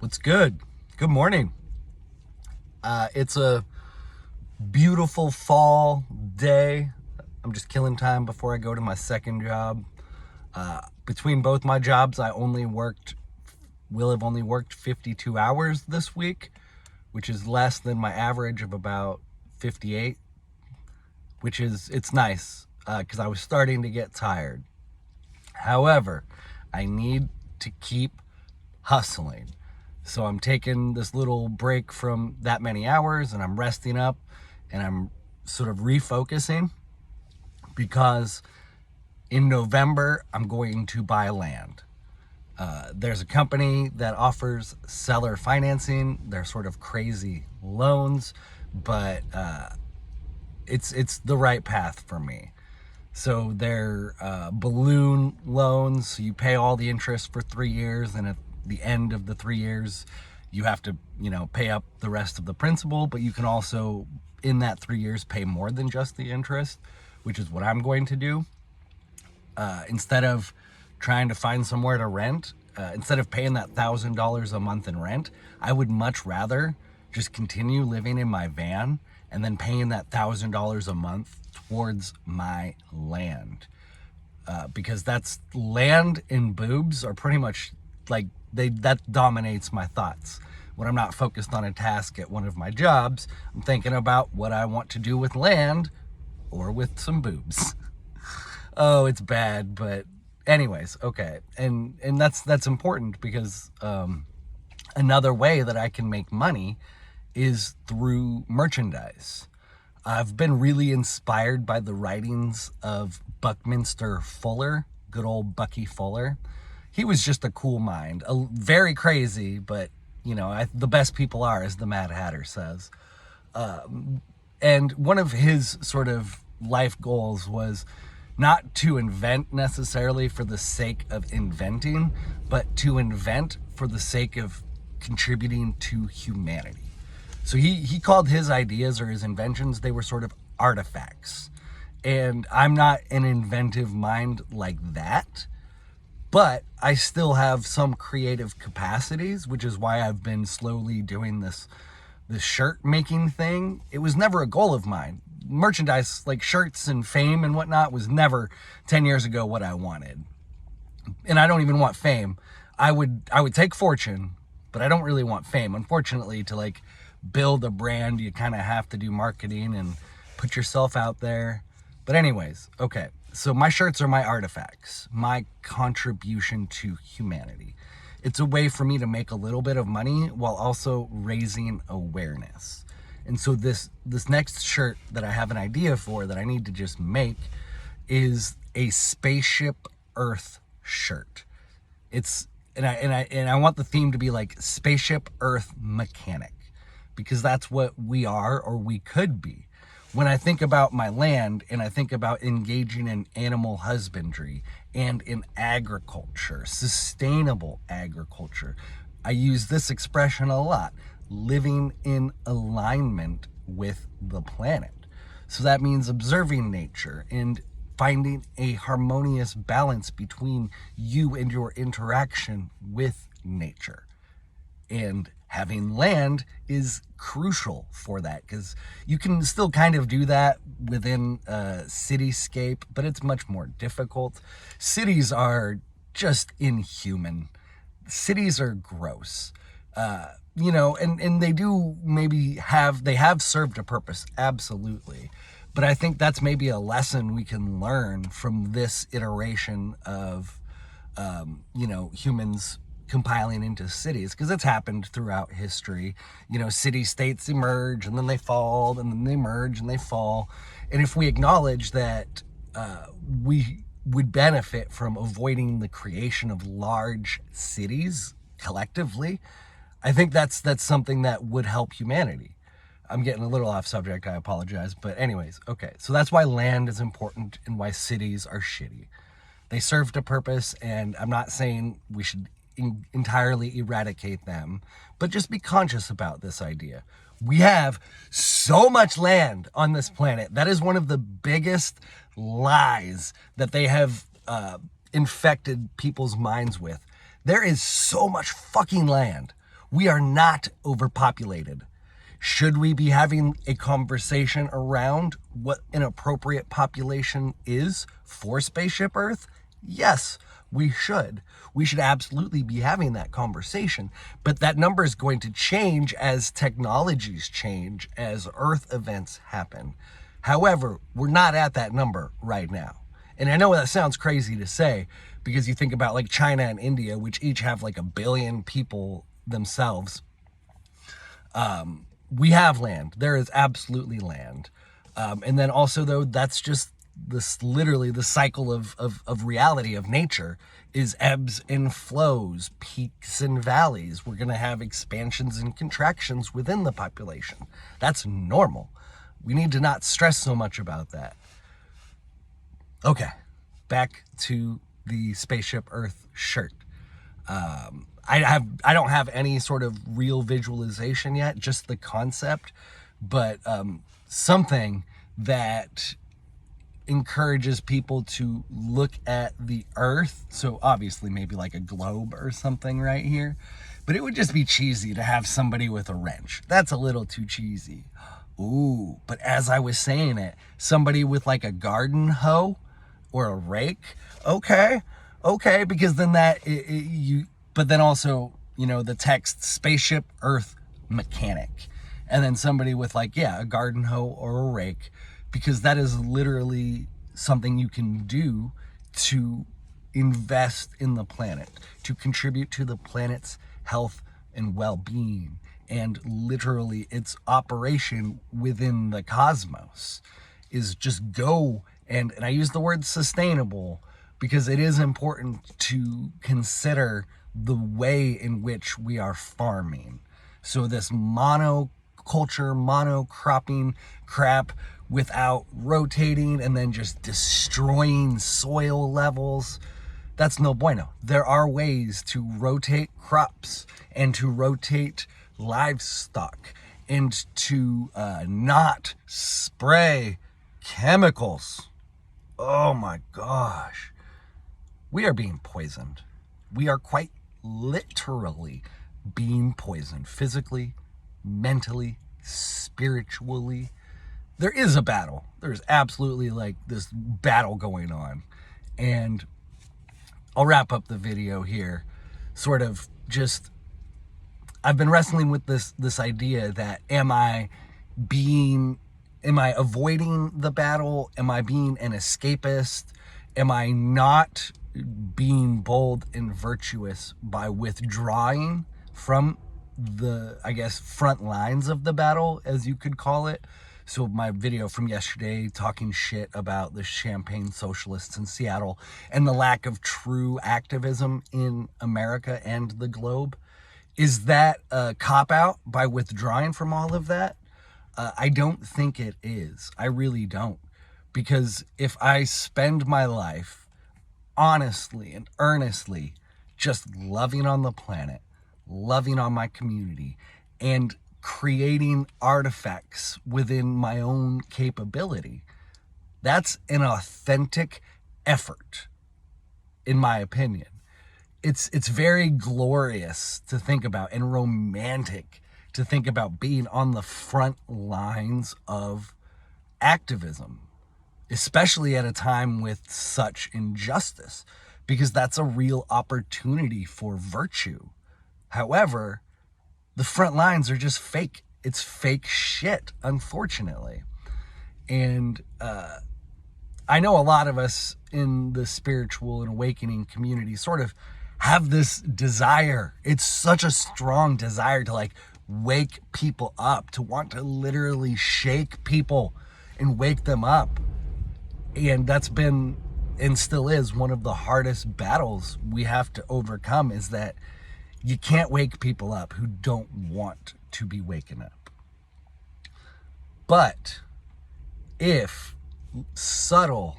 What's good? Good morning. It's a beautiful fall day. I'm just killing time before I go to my second job. Between both my jobs, will have only worked 52 hours this week, which is less than my average of about 58, it's nice, because I was starting to get tired. However, I need to keep hustling. So I'm taking this little break from that many hours and I'm resting up and I'm sort of refocusing because in November, I'm going to buy land. There's a company that offers seller financing. They're sort of crazy loans, but it's the right path for me. So they're balloon loans. So you pay all the interest for 3 years, and at the end of the 3 years, you have to, pay up the rest of the principal. But you can also, in that 3 years, pay more than just the interest, which is what I'm going to do. Instead of trying to find somewhere to rent, instead of paying that $1,000 a month in rent, I would much rather just continue living in my van and then paying that $1,000 a month towards my land. Because that's land and boobs are pretty much like that dominates my thoughts. When I'm not focused on a task at one of my jobs, I'm thinking about what I want to do with land or with some boobs. Oh, it's bad, but anyways, okay. And that's important because another way that I can make money is through merchandise. I've been really inspired by the writings of Buckminster Fuller, good old Bucky Fuller. He was just a cool mind, very crazy, but the best people are, as the Mad Hatter says. And one of his sort of life goals was not to invent necessarily for the sake of inventing, but to invent for the sake of contributing to humanity. So he called his ideas or his inventions, they were sort of artifacts. And I'm not an inventive mind like that, but I still have some creative capacities, which is why I've been slowly doing this shirt making thing. It was never a goal of mine. Merchandise like shirts and fame and whatnot was never 10 years ago what I wanted. And I don't even want fame. I would take fortune, but I don't really want fame. Unfortunately, to build a brand, you kind of have to do marketing and put yourself out there. But anyways, okay. So my shirts are my artifacts, my contribution to humanity. It's a way for me to make a little bit of money while also raising awareness. And so this next shirt that I have an idea for that I need to just make is a Spaceship Earth shirt. And I want the theme to be like Spaceship Earth Mechanic, because that's what we are, or we could be. When I think about my land and I think about engaging in animal husbandry and in agriculture, sustainable agriculture, I use this expression a lot: living in alignment with the planet. So that means observing nature and finding a harmonious balance between you and your interaction with nature. And having land is crucial for that, because you can still kind of do that within a cityscape, but it's much more difficult. Cities are just inhuman. Cities are gross. And they do they have served a purpose, absolutely. But I think that's maybe a lesson we can learn from this iteration of, humans compiling into cities, because it's happened throughout history. City-states emerge and then they fall, and then they emerge and they fall. And if we acknowledge that we would benefit from avoiding the creation of large cities collectively, I think that's something that would help humanity. I'm getting a little off subject, I apologize. But anyways, okay. So that's why land is important and why cities are shitty. They served a purpose, and I'm not saying we should entirely eradicate them, but just be conscious about this idea. We have so much land on this planet. That is one of the biggest lies that they have infected people's minds with. There is so much fucking land. We are not overpopulated. Should we be having a conversation around what an appropriate population is for Spaceship Earth? Yes, we should. We should absolutely be having that conversation. But that number is going to change as technologies change, as Earth events happen. However, we're not at that number right now. And I know that sounds crazy to say, because you think about like China and India, which each have like 1 billion people themselves. We have land. There is absolutely land. And then also, though, that's just this literally the cycle of reality, of nature, is ebbs and flows, peaks and valleys. We're going to have expansions and contractions within the population. That's normal. We need to not stress so much about that. Okay, back to the Spaceship Earth shirt. I don't have any sort of real visualization yet, just the concept, but something that encourages people to look at the Earth. So obviously maybe like a globe or something right here, but it would just be cheesy to have somebody with a wrench. That's a little too cheesy. Ooh, but as I was saying it, somebody with like a garden hoe or a rake. Okay, because then but then also, you know, the text Spaceship Earth Mechanic, and then somebody with like, yeah, a garden hoe or a rake, because that is literally something you can do to invest in the planet, to contribute to the planet's health and well-being, and literally its operation within the cosmos is just go, and I use the word sustainable because it is important to consider the way in which we are farming. So this monoculture, monocropping crap without rotating and then just destroying soil levels, that's no bueno. There are ways to rotate crops and to rotate livestock and to not spray chemicals. Oh my gosh. We are being poisoned. We are quite literally being poisoned, physically, mentally, spiritually. There is a battle. There's absolutely like this battle going on. And I'll wrap up the video here. Sort of just, I've been wrestling with this idea that am I avoiding the battle? Am I being an escapist? Am I not being bold and virtuous by withdrawing from the, I guess, front lines of the battle, as you could call it? So my video from yesterday talking shit about the Champagne socialists in Seattle and the lack of true activism in America and the globe, is that a cop-out by withdrawing from all of that? I don't think it is. I really don't. Because if I spend my life honestly and earnestly just loving on the planet, loving on my community, and creating artifacts within my own capability, that's an authentic effort, in my opinion. It's very glorious to think about and romantic to think about being on the front lines of activism, especially at a time with such injustice, because that's a real opportunity for virtue. However, the front lines are just fake. It's fake shit, unfortunately. And I know a lot of us in the spiritual and awakening community sort of have this desire. It's such a strong desire to like wake people up, to want to literally shake people and wake them up. And that's been and still is one of the hardest battles we have to overcome, is that you can't wake people up who don't want to be waken up. But if subtle,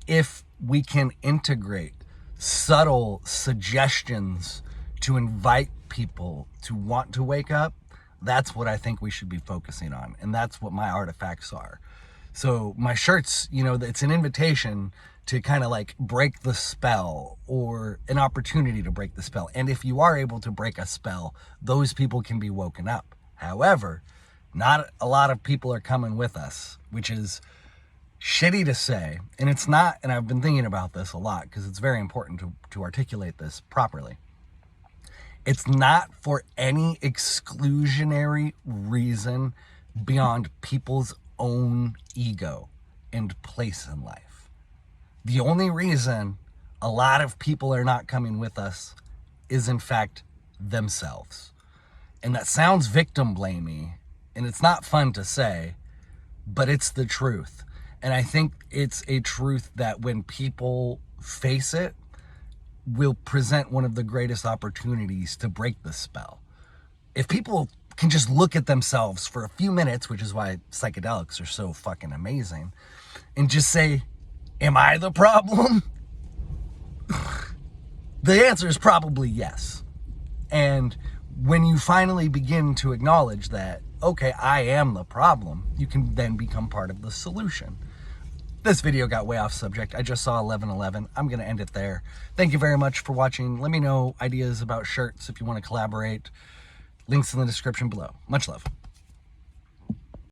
if we can integrate subtle suggestions to invite people to want to wake up, that's what I think we should be focusing on. And that's what my artifacts are. So my shirts, you know, it's an invitation to kind of like break the spell, or an opportunity to break the spell. And if you are able to break a spell, those people can be woken up. However, not a lot of people are coming with us, which is shitty to say. And it's not, and I've been thinking about this a lot because it's very important to articulate this properly. It's not for any exclusionary reason beyond people's own ego and place in life. The only reason a lot of people are not coming with us is, in fact, themselves. And that sounds victim blamey, and it's not fun to say, but it's the truth. And I think it's a truth that when people face it, will present one of the greatest opportunities to break the spell. If people can just look at themselves for a few minutes, which is why psychedelics are so fucking amazing, and just say, am I the problem? The answer is probably yes. And when you finally begin to acknowledge that, okay, I am the problem, you can then become part of the solution. This video got way off subject. I just saw 11:11. I'm going to end it there. Thank you very much for watching. Let me know ideas about shirts if you want to collaborate. Links in the description below. Much love.